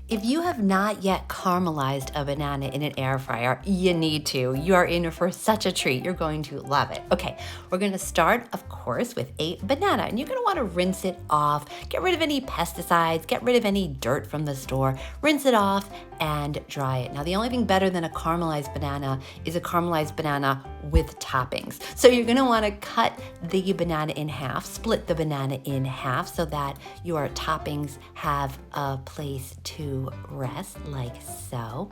If you have not yet caramelized a banana in an air fryer, you need to. You are in for such a treat. You're going to love it. Okay, we're gonna start, of course, with a banana, and you're gonna wanna rinse it off, get rid of any pesticides, get rid of any dirt from the store, rinse it off and dry it. Now, the only thing better than a caramelized banana is a caramelized banana with toppings. So you're gonna wanna cut the banana in half, split the banana in half so that your toppings have a place to rest, like so.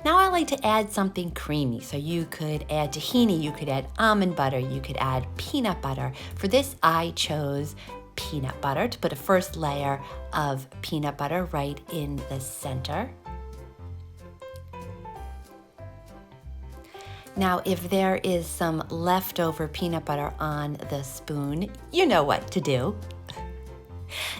Now I like to add something creamy. So you could add tahini, you could add almond butter, you could add peanut butter. For this, I chose peanut butter to put a first layer of peanut butter right in the center. Now, if there is some leftover peanut butter on the spoon, you know what to do.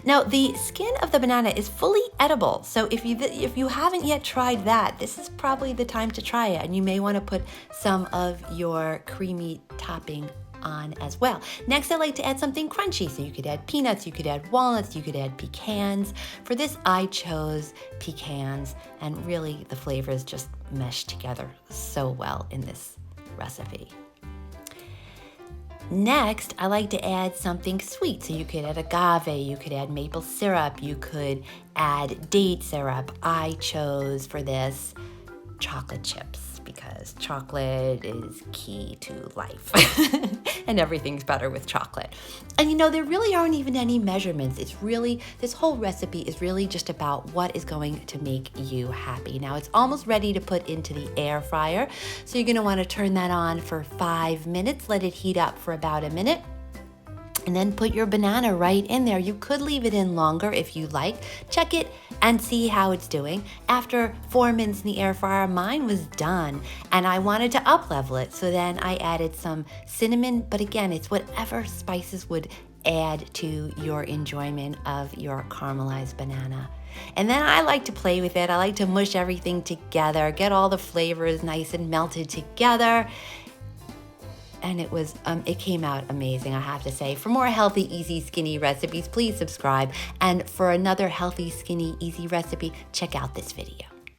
Now, the skin of the banana is fully edible, so if you haven't yet tried that, this is probably the time to try it, and you may want to put some of your creamy topping on as well. Next, I like to add something crunchy, so you could add peanuts, you could add walnuts, you could add pecans. For this, I chose pecans, and really the flavors just mesh together so well in this recipe. Next, I like to add something sweet. So you could add agave, you could add maple syrup, you could add date syrup. I chose for this chocolate chips because chocolate is key to life and everything's better with chocolate. And you know, there really aren't even any measurements. This whole recipe is really just about what is going to make you happy. Now it's almost ready to put into the air fryer. So you're gonna wanna turn that on for 5 minutes, let it heat up for about a minute, and then put your banana right in there. You could leave it in longer if you like. Check it and see how it's doing. After 4 minutes in the air fryer, mine was done, and I wanted to up-level it. So then I added some cinnamon, but again, it's whatever spices would add to your enjoyment of your caramelized banana. And then I like to play with it. I like to mush everything together, get all the flavors nice and melted together. And it came out amazing, I have to say. For more healthy, easy, skinny recipes, please subscribe. And for another healthy, skinny, easy recipe, check out this video.